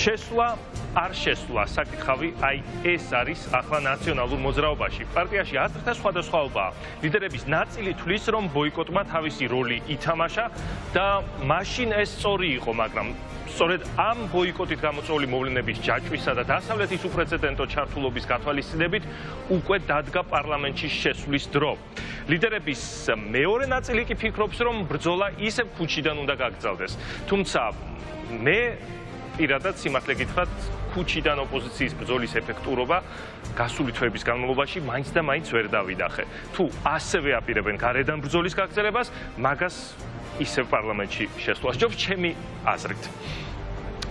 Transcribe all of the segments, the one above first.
შესვლა არ შესვლა საკითხავი აი ეს არის ახლა ნაციონალურ მოძრაობაში. პარტიაში აზრთა სხვადასხვაობაა. ლიდერების ნაწილი თვლის, რომ ბოიკოტმა თავისი როლი ითამაშა და მაშინ ეს სწორი იყო, მაგრამ სწორედ ამ ბოიკოტით გამოწვეული მოვლენების ჯაჭვისა და დასავლეთის უპრეცედენტო ჩართულობის გათვალისწინებით უკვე დადგა პარლამენტში შესვლის დრო. ლიდერების მეორე ნაწილი კი ფიქრობს, რომ ბრძოლა ისევ ქუჩიდან უნდა გაგრძელდეს. თუმცა მე პირადად სიმართლე გითხრათ, ქუჩიდან ოპოზიციის ბრძოლის ეფექტურობა გასული თვეების განმავლობაში მაინც და მაინც ვერ დავიდახე. თუ ასევე აპირებენ გარედან ბრძოლის გაგრძელებას, მაგას ისევ პარლამენტში შესვლა სჯობს ჩემი აზრით.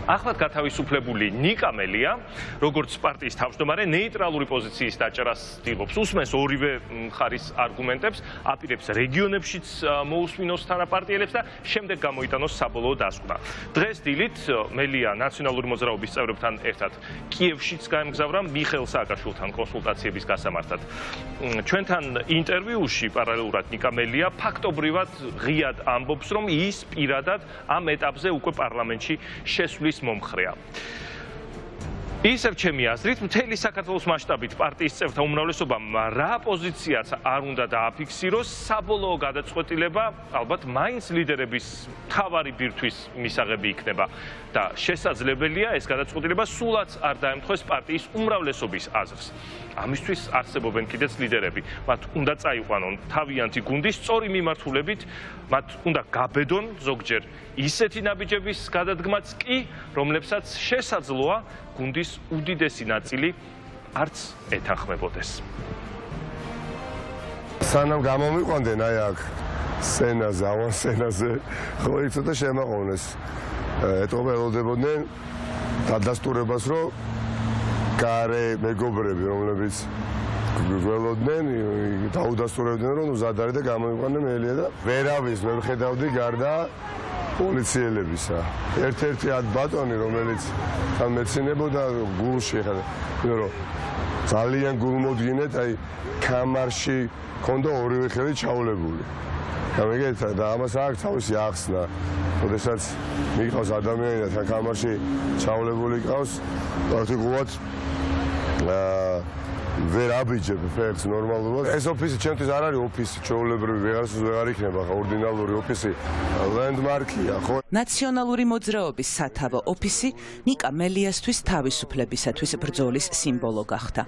ახლად გათავისუფლებული ნიკა მელია, როგორც პარტიის თავმჯდომარე, ნეიტრალური პოზიციის დაჭერას ცდილობს. უსმენს ორივე მხარის არგუმენტებს, აპირებს რეგიონებშიც მოусმინოს თანაპარტიელებს და შემდეგ გამოიტანოს საბოლოო დასკვნა. დღეს დილით მელია ნაციონალური მოძრაობის წევრებთან ერთად კიევშიც გაემგზავრა მიხეილ სააკაშვილთან კონსულტაციების გასამართად. ჩვენთან ინტერვიუში პარალელურად ნიკა მელია ფაქტობრივად ღიად ამბობს, რომ ის პირადად ამ ეტაპზე უკვე პარლამენტში შესვლის მომხრეა. ისევ ჩემი აზრით, მთელი საქართველოს მასშტაბით პარტიის წევრთა უმრავლესობამ რა პოზიციაც არ უნდა დააფიქსიროს, საბოლოო გადაწყვეტილება ალბათ მაინც ლიდერების მთავარი ბირთვის მისაღები იქნება და შესაძლებელია ეს გადაწყვეტილება სულაც არ დაემთხვეს პარტიის უმრავლესობის აზრს. ამისთვის არსებობენ კიდეც ლიდერები. მათ უნდა წაიყვანონ თავიანთი გუნდი სწორი მიმართულებით, მათ უნდა გაბედონ ზოგჯერ ისეთი ნაბიჯების გადადგმაც კი, რომლებსაც შესაძლოა გუნდის უდიდესი ნაწილი არც ეთანხმებოდეს. სანამ გამომიყვანდნენ აი აქ სცენაზე, ავანსცენაზე, ხო ცოტა შემაყოვნეს. ეტყობა ელოდებოდნენ დადასტურებას, რომ გარე მეგობრები, რომლებიც გველოდნენ, დაუდასტურებდნენ, რომ მზად არის და გამოიყვანენ მელია და ვერავის ვერ ხედავდი გარდა პოლიციელებისა. ერთ-ერთი ბატონი, რომელიც თან მეცინებოდა გულში, რომ ძალიან გულმოდგინეთ, აი კამარში ქონდა ორივე ხელი ჩაოლებული. გამიგეთ და ამას აქვს თავისი ახსნა. როდესაც მიყავს ადამიანი და თან კამარში ჩაოლებული ყავს, პრაქტიკულად ვერ აბიჯებ ფერს ნორმალურად. ეს ოფისი ჩემთვის არ არის ოფისი, ჩვეულებრივი ვეღარ იქნება ხა ორდინალური ოფისი, ლენდმარკია, ხო? ნაციონალური მოძრაობის სათავო ოფისი ნიკა მელიასთვის თავისუფლებისათვის ბრძოლის სიმბოლო გახდა.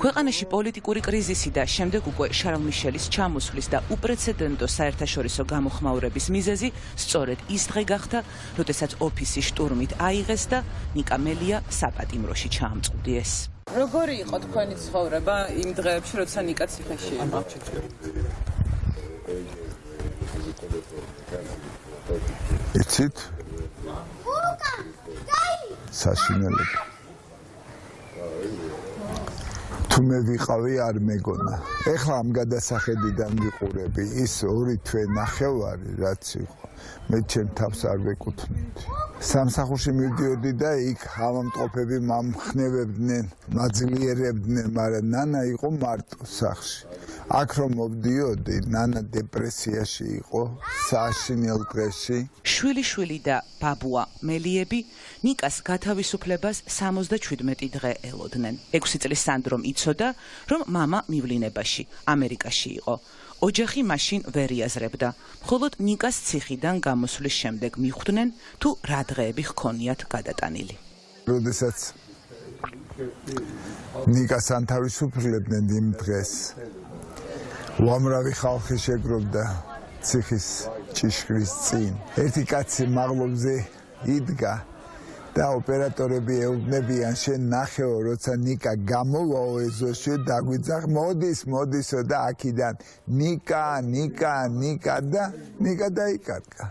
ქვეყანაში პოლიტიკური კრიზისი და შემდეგ უკვე შარლ მიშელის ჩამოსვლის და უპრეცედენტო საერთაშორისო გამოხმაურების მიზეზი სწორედ ის დღე გახდა, როდესაც ოფისი შტურმით აიღეს და ნიკა მელია საპატიმროში ჩაამწყვდიეს. როგორი იყო თქვენი ცხოვრება იმ დღეებში, როცა ნიკა ციხეში იყო? იცით? საშინელება. თუ მე ვიყავი არ მეგონა. ეხლა ამ გადასახედიდან ვიყურები, ის 2 თვე ნახევარი რაც იყო. მე ჩემ თავს არ ვეკუთვნით. სამსახურში მივდიოდი და იქ ავამტყოფები მამხნევებდნენ, მაძლიერებდნენ, მაგრამ ნანა იყო მარტო სახლში. აქ რომ მოვდიოდი, ნანა დეპრესიაში იყო, საშინელ დღეში. შვილი და ბაბუა მელიები ნიკას გათავისუფლებას 77 დღე ელოდნენ. 6 წლის სანდრომ იცოდა, რომ მამა მივლინებაში, ამერიკაში იყო. ოჯახი მაშინ ვერ იაზრებდა. მხოლოდ ნიკას ციხიდან გამოსვლის შემდეგ მიხვდნენ, თუ რა დღეები ჰქონიათ გადატანილი. როდესაც ნიკას ანთავისუფლებდნენ იმ დღეს, უამრავი ხალხი შეგროვდა ციხის ჭიშკრის წინ. ერთი კაცი მაღლობზე იდგა და ოპერატორები ეუბნებიან, შენ ნახეო, როცა ნიკა გამოვაო ეზოში, დაგვიძახ, მოდისო და აქედან ნიკა და ნიკა დაიკარგა.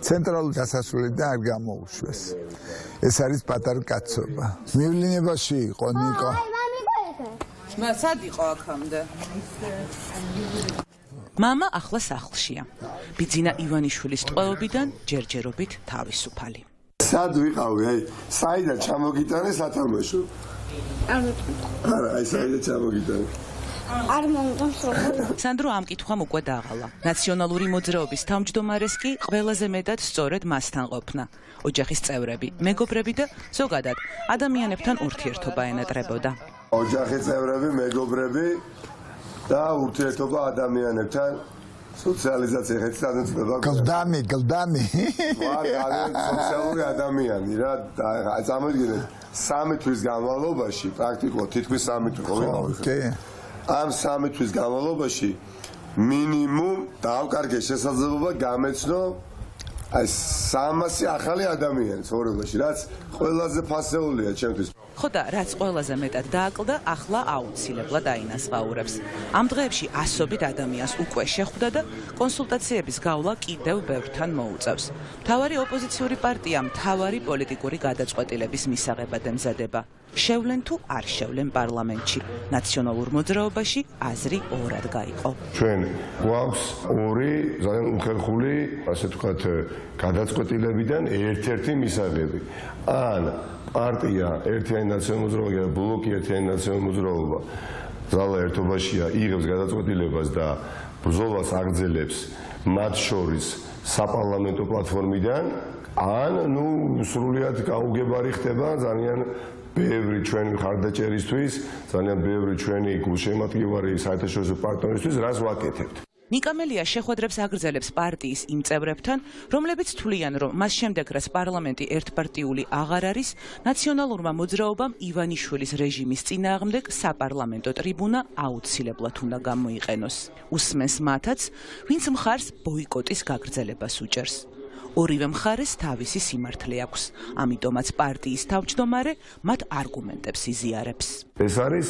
ცენტრალური დასასრულიდან არ გამოუშვეს. ეს არის პატარა კაცობა. მივლინებაში იყო ნიკა. სად იყო აქამდე? მამა ახლა სახლშია. ბიძინა ივანიშვილის ტყვეობიდან ჯერჯერობით თავისუფალი. სად ვიყავი, აი, საიდან ჩამოგიტანე სათამაშო? არა, აი საიდან ჩამოგიტანე. არ მომდონს როგორ სანდრო ამ კითხვამ უკვე დააღალა. ნაციონალური მოძრაობის თავმჯდომარეს კი ყველაზე მეტად სწორედ მასთან ყოფნა. ოჯახის წევრები, მეგობრები და ზოგადად ადამიანებთან ურთიერთობა ენატრებოდა. ოჯახის წევრები, მეგობრები და ურთიერთობა ადამიანებთან სოციალიზაცია ხეთსადაცდება. გლდანი. სოციალური ადამიანი რა, წამოიდგინეთ 3 თვის განმავლობაში, პრაქტიკულად თითქმის 3 თვი კი. ამ 3 თვის განმავლობაში მინიმუმ დავკარგე შესაძლებლობა გამეცნო აი 300 ახალი ადამიანი ცხოვრებაში, რაც ყველაზე ფასეულია ჩემთვის. ხო და რაც ყველაზე მეტად დააკლდა, ახლა აუცილებლად აინასყაურებს. ამ დღეებში ასობით ადამიანს უკვე შეხვდა და კონსულტაციების გავლა კიდევ ბევრთან მოუწევს. მთავარი ოპოზიციური პარტია მთავარი პოლიტიკური გადაწყვეტილების მისაღებად ემზადება. შევლენ თუ არ შევლენ პარლამენტში. ნაციონალურ მოძრაობაში აზრი ორად გაიყო. ჩვენ გვაქვს ორი ძალიან უხერხული, ასე ვთქვათ, გადაწყვეტილებიდან ერთ-ერთი მისაღები. ან პარტია ერთიანი ნაციონალური მოძრაობა და ბლოკი ერთიანი ნაციონალური მოძრაობა ძალა ერთობაშია იღებს გადაწყვეტილებას და ბრძოლას აგრძელებს მათ შორის საპარლამენტო პლატფორმიდან, ან სრულიად გაუგებარი ხდება ძალიან ბევრი ჩვენი მხარდაჭერისთვის, ძალიან ბევრი ჩვენი გულშემატკივარი საერთაშორისო პარტნიორისთვის, რაც ვაკეთებთ. ნიკა მელია შეხვედრებს აგრძელებს პარტიის იმ წევრებთან, რომლებიც თვლიან, რომ მას შემდეგ, რაც პარლამენტი ერთპარტიული აღარ არის, ნაციონალურმა მოძრაობამ ივანიშვილის რეჟიმის წინააღმდეგ საპარლამენტო ტრიბუნა აუცილებლად უნდა გამოიყენოს. უსმენს მათაც, ვინც მხარს ბოიკოტის გაგრძელებას უჭერს. ორივე მხარეს თავისი სიმართლე აქვს. ამიტომაც პარტიის თავმჯდომარე მათ არგუმენტებს იზიარებს. ეს არის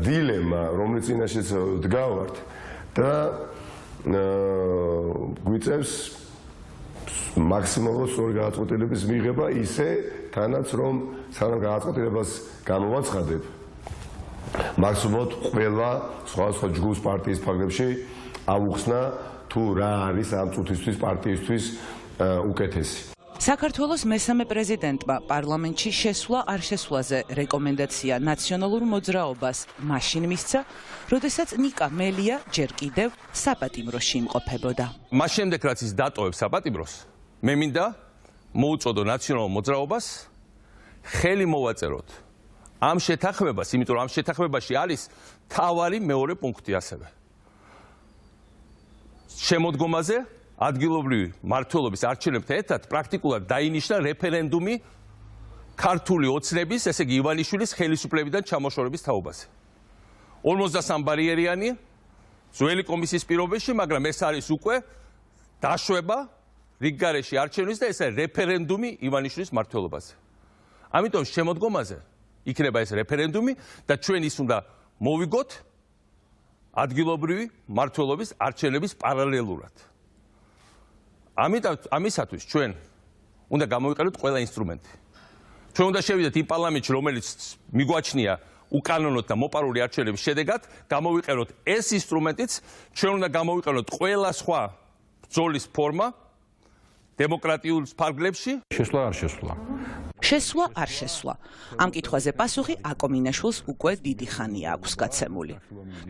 დილემა, რომლის წინაშეც დგავართ და გვიწევს მაქსიმალურად სწორი გადაწყვეტილების მიღება ისე, თანაც რომ სანამ გადაწყვეტილებას გამოვაცხადებ, მაქსიმალურად ყველა სხვადასხვა ჯგუფს პარტიის ფარგლებში ავუხსნა თუ რა არის ამ წუთისთვის პარტიისთვის უკეთესი. საქართველოს მესამე პრეზიდენტმა პარლამენტში შესვლა არ შესვლაზე რეკომენდაცია ნაციონალურ მოძრაობას მაშინ მისცა, როდესაც ნიკა მელია ჯერ კიდევ საპატიმროში იმყოფებოდა. მას შემდეგ რაც ის დატოვებს საპატიმროს, მე მინდა მოუწოდო ნაციონალურ მოძრაობას ხელი მოვაწეროთ ამ შეთანხმებას, იმიტომ რომ ამ შეთანხმებაში არის თავარი მეორე პუნქტი ასევე. შემოდგომაზე ადგილობრივი მმართველობის არჩევნებთან ერთად პრაქტიკულად დაინიშნა რეფერენდუმი ქართული ოცნების, ესე იგი ივანიშვილის ხელისუფლებიდან ჩამოშორების თაობაზე. 53 ბარიერიანი ძველი კომისიის პირობებში, მაგრამ ეს არის უკვე დაშვება რიგგარეშე არჩევნის და ეს არის რეფერენდუმი ივანიშვილის მმართველობაზე. ამიტომ შემოდგომაზე იქნება ეს რეფერენდუმი და ჩვენ ის უნდა მოვიგოთ ადგილობრივი მმართველობის არჩევნების პარალელურად. ამისათვის ჩვენ უნდა გამოვიყენოთ ყველა ინსტრუმენტი. ჩვენ უნდა შევიდეთ იმ პარლამენტში, რომელიც მიგვაჩნია უკანონოდ და მოპარული არჩევნების შედეგად, გამოვიყენოთ ეს ინსტრუმენტიც, ჩვენ უნდა გამოვიყენოთ ყველა სხვა ბრძოლის ფორმა დემოკრატიულ ფარგლებში. შესვლა არ შესვლა. შესვლა არ შესვლა. ამ კითხვაზე პასუხი აკომინაშვილს უკვე დიდი ხანია აქვს გაცემული.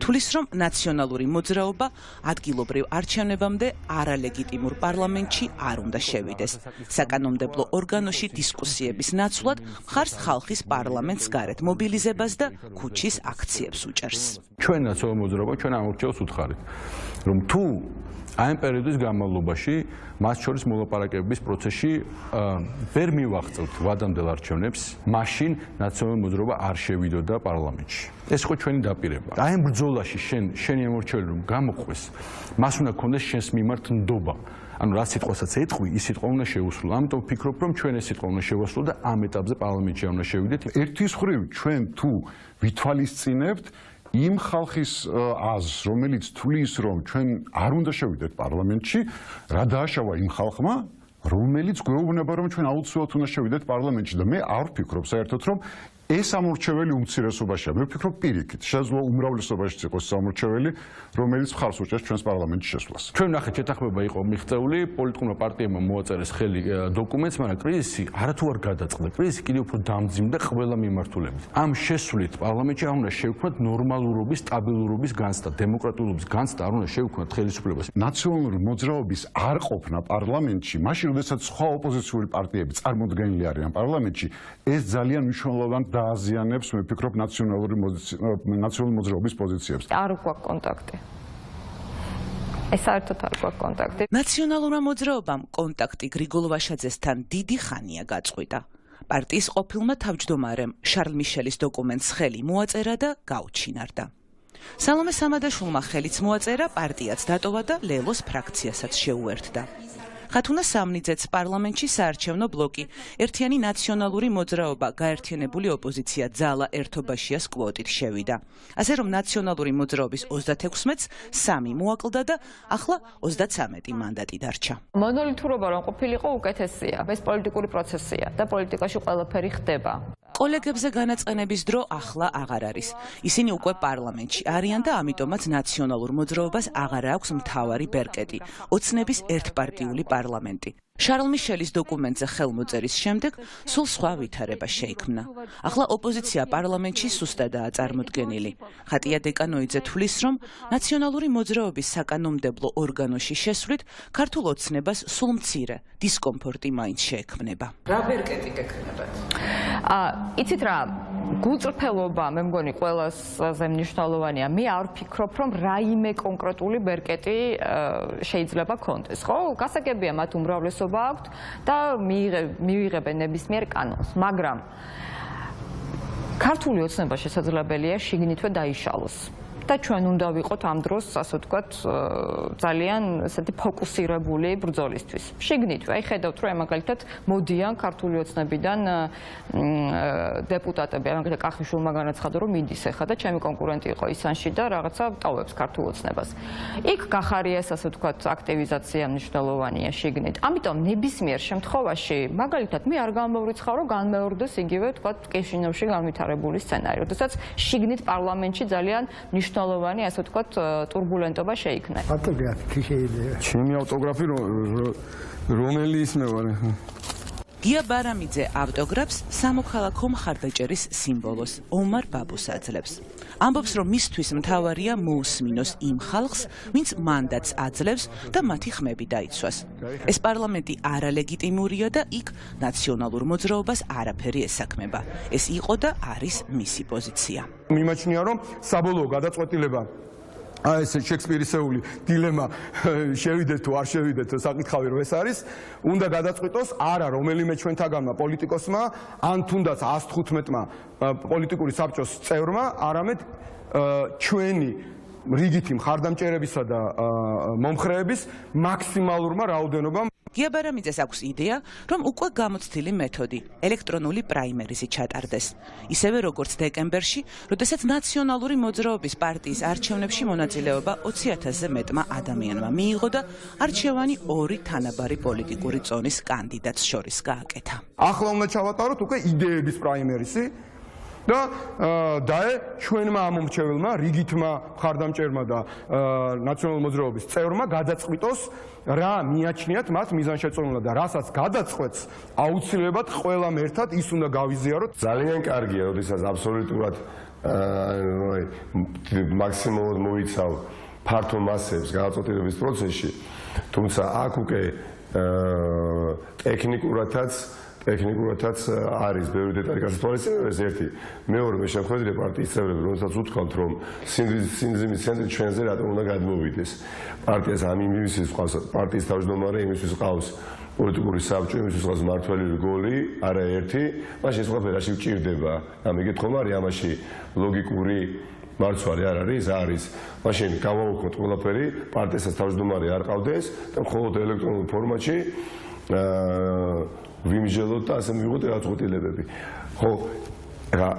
თulis რომ ნაციონალური მოძრაობა ადგილობრივ არჩევნებამდე არალეგიტიმურ პარლამენტში არ უნდა შევიდეს. საკანონმდებლო ორგანოში დისკუსიების ნაცვლად მხარს ხალხის პარლამენტს გარეთ მობილიზებას და ქუჩის აქციებს უჭერს. ჩვენ ნაციონალური მოძრაობა ჩვენ ამორჩევს უთხარით, რომ თუ ამ პერიოდის განმავლობაში მას შორის მოლაპარაკებების პროცესში ვერ მივაღწევთ ვადამდელ არჩევნებს, მაშინ ნაციონალური მოძრაობა არ შევიდოდა პარლამენტში. ეს ხო ჩვენი დაპირება. აი ამ ბრძოლაში შენი ამორჩეველი რომ გამოყვეს, მას უნდა ქონდეს შენს მიმართ ნდობა. ანუ რა სიტყვასაც ეტყვი, ის სიტყვა უნდა შეუსრულო. ამიტომ ვფიქრობ, რომ ჩვენ ეს სიტყვა უნდა შევასრულოთ და ამ ეტაპზე პარლამენტში უნდა შევიდეთ. ერთის მხრივ ჩვენ თუ ვითვალისწინებთ იმ ხალხის აზრს, რომელიც თulis რომ ჩვენ არ უნდა შევიდეთ პარლამენტში, რა დააშავა იმ ხალხმა, რომელიც გვეუბნება რომ ჩვენ აუცილებლად უნდა შევიდეთ პარლამენტში და მე არ ვფიქრობ საერთოდ რომ ეს ამორჩეველი უმცირესობაშია. მე ვფიქრობ პირიქით, შესაძლოა უმრავლესობაშიც იყოს ამორჩეველი, რომელიც მხარს უჭერს ჩვენს პარლამენტში შესვლას. ჩვენ ნახეთ შეთანხმება იყო მიღწეული, პოლიტიკურმა პარტიებმა მოაწერეს ხელი დოკუმენტს, მაგრამ კრიზისი არათუ არ გადაწყდა. კრიზისი კიდევ უფრო დამძიმდა ყველა მიმართულებით. ამ შესვლით პარლამენტში არ უნდა შევქმნათ ნორმალურობის, სტაბილურობის განცდა, დემოკრატიულობის განცდა არ უნდა შევქმნათ ხელისუფლებას. ნაციონალური მოძრაობის არ ყოფნა პარლამენტში, მაშინ როდესაც სხვა ოპოზიციური პარტიები წარმოდგენილი არიან პარლამენტში, ეს ძალიან მნიშვნელოვან დააზიანებს, მე ვფიქრობ, ნაციონალური მოძრაობის პოზიციებს. არ გვაქვს კონტაქტი. ეს საერთოდ არ გვაქვს კონტაქტი. ნაციონალურმა მოძრაობამ კონტაქტი გრიგოლ ვაშაძესთან დიდი ხანია გაწყვიტა. პარტიის ყოფილმა თავმჯდომარემ შარლ მიშელის დოკუმენტს ხელი მოაწერა და გაუჩინარდა. სალომე სამადაშვილმა ხელიც მოაწერა, პარტიაც დატოვა და ლელოს ფრაქციასაც შეუერთდა. ხათუნა სამნიძეც პარლამენტში საარჩევნო ბლოკი, ერთიანი ნაციონალური მოძრაობა, გაერთიანებული ოპოზიცია ძალა ერთობაშიას კვოტით შევიდა. ასე რომ ნაციონალური მოძრაობის 36-მეც 3 მოაკლდა და ახლა 33 მანდატი დარჩა. მონოლითურობა რომ ყოფილიყო უკეთესია, ეს პოლიტიკური პროცესია და პოლიტიკაში ყველაფერი ხდება. კოლეგებზე განაწყენების დრო ახლა აღარ არის. ისინი უკვე პარლამენტში არიან და ამიტომაც ნაციონალურ მოძრაობას აღარ აქვს მთავარი ბერკეტი, ოცნების ერთპარტიული პარლამენტი. შარლ მიშელის დოკუმენტზე ხელმოწერის შემდეგ სულ სხვა ვითარება შეიქმნა. ახლა ოპოზიცია პარლამენტში სუსტადაა წარმოდგენილი. ხატია დეკანოიძე თვლის, რომ ნაციონალური მოძრაობის საკანონმდებლო ორგანოში შესვლით ქართულ ოცნებას სულ მცირე დისკომფორტი მაინც შეექმნება. რა ბერკეტი გექნებათ? იცით რა, გულწრფელობა მე მგონი ყველაზე მნიშვნელოვანია. მე არ ვფიქრობ, რომ რაიმე კონკრეტული ბერკეტი შეიძლება კონდეს, ხო? გასაგებია მათ უმრავლესობა აქვთ და მივიღებენ ნებისმიერ კანონს, მაგრამ ქართული ოცნება შესაძლებელია შიგნითვე დაიშალოს. და ჩვენ უნდა ვიყოთ ამ დროს, ასე ვთქვათ, ძალიან ესეთი ფოკუსირებული ბრძოლისთვის. შიგნითვე, აი ხედავთ, რომ მაგალითად მოდიან ქართული ოცნებიდან დეპუტატები, მაგალითად კახიშვილმა განაცხადა, რომ მიდის ახლა და ჩემი კონკურენტი იყო ისანში და რაღაცა ტოვებს ქართულ ოცნებას. იქ გახარიეს, ასე ვთქვათ, აქტივიზაცია მნიშვნელოვანია შიგნით. ამიტომ ნებისმიერ შემთხვევაში, მაგალითად, მე არ გამოვრიცხავ, რომ განმეორდეს იგივე, ვთქვათ, კიშინევში განვითარებული სცენარი, როდესაც შიგნით პარლამენტში ძალიან მნიშვნელოვანი, ასე ვთქვათ, ტურბულენტობა შეიქმნა. ავტოგრაფი შეიძლება. ჩემი ავტოგრაფი რომელი ისმევარ? გია ბარამიძე ავტოგრაფს სამოქალაქო მხარდაჭერის სიმბოლოს ომარ ბაბუს აძლევს. ამბობს, რომ მისთვის მთავარია მოусმინოს იმ ხალხს, ვინც მანდატს აძლევს და მათი ხმები დაიცვას. ეს პარლამენტი არალეგიტიმურია და იქ ნაციონალურ მოძრაობას არაფერი ესაქმება. ეს იყო და არის მისი პოზიცია. მიმაჩნია, რომ საბოლოო გადაწყვეტილება აი ეს შექსპირისეული დილემა შევიდეთ თუ არ შევიდეთ საკითხავი რო ეს არის, უნდა გადაწყვიტოს არა რომელიმე ჩვენთაგანმა პოლიტიკოსმა, ან თუნდაც 115-მა პოლიტიკური საბჭოს წევრმა, არამედ ჩვენი რიგითი მხარდამჭერებისა და მომხრეების მაქსიმალურმა რაოდენობამ. გია ბარამიძეს აქვს იდეა, რომ უკვე გამოცდილი მეთოდი ელექტრონული პრაიმერიზი ჩატარდეს. ისევე როგორც დეკემბერში, როდესაც ნაციონალური მოძრაობის პარტიის არჩევნებში მონაწილეობა 20,000-ზე მეტმა ადამიანმა მიიღო და არჩევანი ორი თანაბარი პოლიტიკური წონის კანდიდატს შორის გააკეთა. ახლა უნდა ჩავატაროთ უკვე იდეების პრაიმერიზი და ჩვენმა ამომრჩეველმა, რიგითმა მხარდამჭერმა და ნაციონალური მოძრაობის წევრმა გადაწყვიტოს რა მიაჩნიათ მათ მიზანშეწონილად და რასაც გადაწყვეტს, აუცილებლად ყველამ ერთად ის უნდა გავიზიაროთ. ძალიან კარგია, როდესაც აბსოლუტურად მაქსიმალურად მოიცავ ფართო მასებს გადაწყვეტილების პროცესში, თუმცა აქ უკვე ტექნიკურადაც არის ბევრი დეტალი გასათვალისწინებელია, ეს ერთი. მეორე, მე შეხვედრე პარტიის წევრები, რომელსაც უთქვამთ, რომ სიმძიმის ცენტრი ჩვენზე რატომ უნდა გადმოვიდეს. პარტიას ამ იმისთვის ყავს, პარტიის თავმჯდომარე იმისთვის ყავს პოლიტიკური საბჭო, იმისთვის ყავს მმართველი რგოლი, არა ერთი, მაშინ ეს ყველაფერი რაში ვჭირდება? ამიგეთ ხომ არის ამაში ლოგიკური მარცვალი არ არის, არის. მაშინ გავაუქმოთ ყველაფერი, პარტიასაც თავმჯდომარე არ ყავდეს და მხოლოდ ელექტრონულ ფორმატში ვიმსჯელოთ და ასე მივიღოთ გადაწყვეტილებები. ხო, რა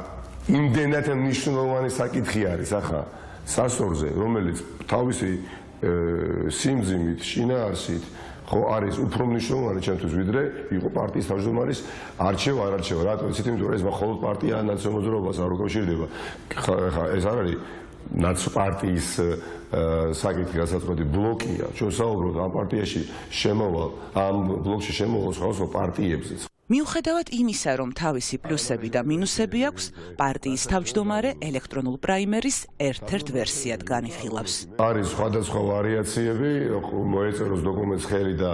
იმდენად მნიშვნელოვანი საკითხი არის ახლა სასორზე, რომელიც თავისი სიმძიმით, შინაარსით, ხო არის უფრო მნიშვნელოვანი ჩემთვის ვიდრე იყო პარტიის თავმჯდომარის არჩევა, არ არჩევა. რატო? იცით, იმიტომ რომ ეს მხოლოდ პარტია ნაციონალურ მოძრაობას არ უკავშირდება. ხა ეს არ არის პარტიის საკითხი გასაწყვეტი ბლოკია. ჩვენ საუბრობთ ამ პარტიაში შემოვალ, ამ ბლოკში შემოვალ სხვადასხვა პარტიებზეც. მიუხედავად იმისა, რომ თავისი პლუსები და მინუსები აქვს, პარტიის თავმჯდომარე ელექტრონულ პრაიმერის ერთ-ერთ ვერსიად განიხილავს. არის სხვადასხვა ვარიაციები, მოეწეროს დოკუმენტს ხელი და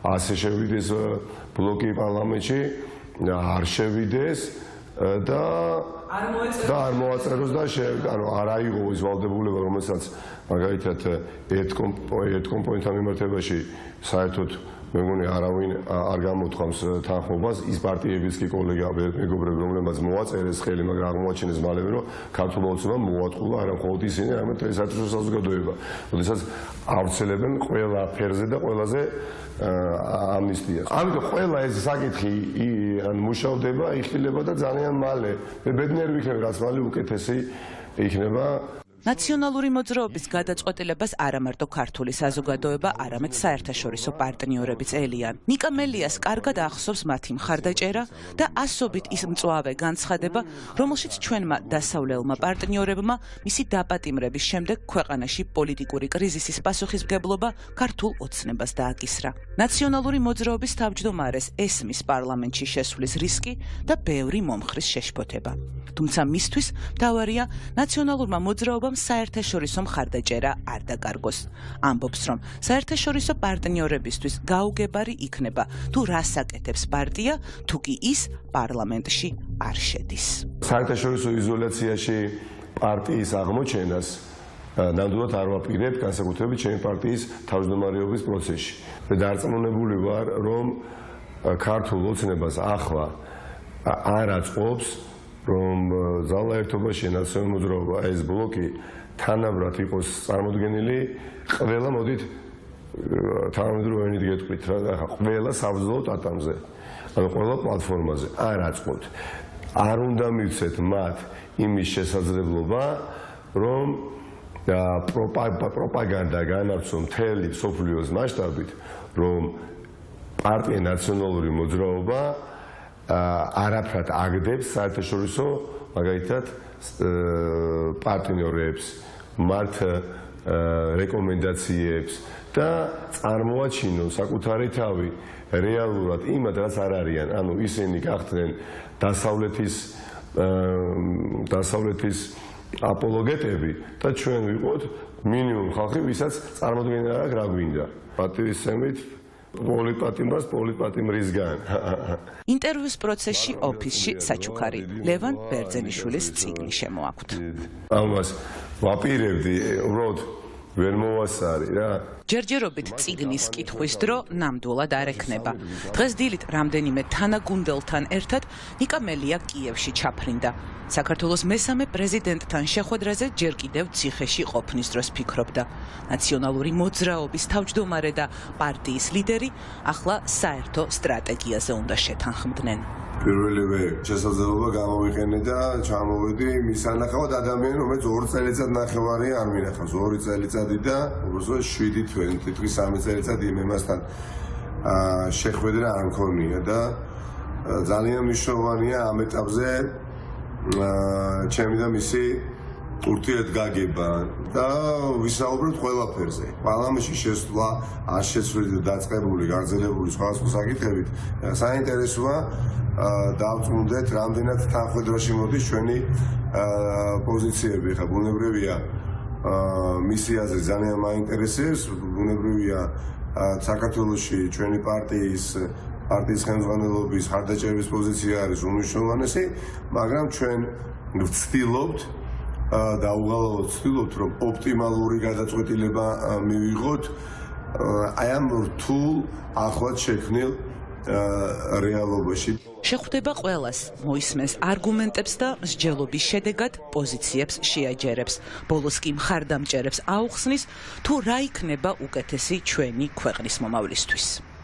ასე შევიდეს ბლოკი პარლამენტში, არ შევიდეს და არ მოაწეროს და არ აიღო ის ვალდებულება, რომელსაც მაგალითად ერთ კომპონენტთან მიმართებაში საერთოდ მე მგონი არავინ არ გამოთქვამს თანხმობას ის პარტიებიც კი მეგობრები რომლებმაც მოაწერეს ხელი, მაგრამ აღმოაჩინეს მალევე რომ ქართულმა ოცნებამ მოატყულა არა მხოლოდ ისინი, არამედ საერთო საზოგადოება. როდესაც ავრცელებენ ყველა ფერზე და ყველაზე ამნისტიას. ამიტომ ყველა ეს საკითხი მუშავდება, იხილება და ძალიან მალე ბედნიერი ვიქნები, რაც მალე უკეთესი იქნება. ნაციონალური მოძრაობის გადაწყვეტილებას არა მარტო ქართული საზოგადოება, არამედ საერთაშორისო პარტნიორებიც ელიან. ნიკა მელიას კარგად ახსოვს მათი მხარდაჭერა და ასობით ის მწვავე განცხადება, რომელშიც ჩვენმა დასავლელმა პარტნიორებმა მისი დაპატიმრების შემდეგ ქვეყანაში პოლიტიკური კრიზისის პასუხისმგებლობა ქართულ ოცნებას დააკისრა. ნაციონალური მოძრაობის თავმჯდომარეს ესმის პარლამენტში შესვლის რისკი და ბევრი მომხრის შეშფოთება. თუმცა მისთვის მთავარია ნაციონალურმა მოძრაობამ საერთაშორისო მხარდაჭერა არ დაკარგოს. ამბობს, რომ საერთაშორისო პარტნიორებისთვის გაუგებარი იქნება თუ რას აკეთებს პარტია, თუ კი ის პარლამენტში არ შედის. საერთაშორისო იზოლაციაში პარტიის აღმოჩენას ნამდვილად არ ვაპირებ განსაკუთრებით ჩემი პარტიის თავმჯდომარეობის პროცესში. მე დარწმუნებული ვარ, რომ ქართულ ოცნებას ახლა არ აწყობს რომ ძალა ერთობაში ნაციონალურ მოძრაობა ეს ბლოკი თანაბრად იყოს წარმოდგენილი ყველა მოდით თანამედროვე ენით გეტყვით რა ყველა საბრძოლო ტატამზე ანუ ყველა პლატფორმაზე არ აწყობთ არ უნდა მივცეთ მათ იმის შესაძლებლობა რომ პროპაგანდა განავრცო მთელი მსოფლიოს მასშტაბით რომ პარტია ნაციონალური მოძრაობა არაფრად აგდებს საერთაშორისო მაგალითად პარტნიორებს, მათ რეკომენდაციებს და წარმოაჩინონ საკუთარი თავი რეალურად იმად, რაც არ არიან. ანუ ისინი გახდნენ დასავლეთის აპოლოგეტები და ჩვენ ვიყოთ მინიმუმ ხალხი, ვისაც წარმოდგენა აქვს რა გვინდა. პატივისცემით პოლიტპატიმრისგან. ინტერვიუს პროცესში ოფისში საჩუქარი ლევან ბერძენიშვილის წიგნი შემოაქვთ. ამას ვაპირებდი, უბრალოდ ვერ მოვასარი რა. ჯერჯერობით წიგნის კითხვის დრო ნამდვილად არ ექნება. დღეს დილით რამდენიმე თანაგუნდელთან ერთად ნიკა მელია კიევში ჩაფრინდა. საქართველოს მესამე პრეზიდენტთან შეხვედრაზე ჯერ კიდევ ციხეში ყოფნის დროს ფიქრობდა. ნაციონალური მოძრაობის თავმჯდომარე და პარტიის ლიდერი ახლა საერთო სტრატეგიაზე უნდა შეთანხმდნენ. პირველივე შესაძლებლობა გამოვიყენე და ჩამოვედი მის ანახავად ადამიანი, რომელიც 2 წელიწად ნახევარი არ მინახავს, 2 წელიწადი და უბრალოდ 7 თვე, თითქმის 3 წელიწადი იმასთან შეხვედრა არ მქონია და ძალიან მნიშვნელოვანია ამ ეტაპზე ჩემი და მისი ურთიერთგაგება და ვისაუბროთ ყველაფერზე. პარლამენტში შესვლა არ შეცვლილი დაწყებული, გაგრძელებული სხვადასხვა საკითხებით საინტერესოა დავწუნდეთ რამდენად თანხმდროში მოდის ჩვენი პოზიციები. ხა ბუნებრივია მისი აზრი ძალიან მაინტერესებს, ბუნებრივია საქართველოში ჩვენი პარტიის ხელმძღვანელობის მხარდაჭერების პოზიცია არის უმნიშვნელოვანესი, მაგრამ ჩვენ ვცდილობთ და უღალოდ ვცდილობთ, რომ ოპტიმალური გადაწყვეტილება მივიღოთ აი ამ რთულ ახლად შექმნილ რეალობაში. შეხვდება ყველას, მოისმენს არგუმენტებს და მსჯელობის შედეგად პოზიციებს შეაჯერებს. ბოლოს კი მხარდამჭერებს აუხსნის, თუ რა იქნება უკეთესი ჩვენი ქვეყნის მომავლისთვის.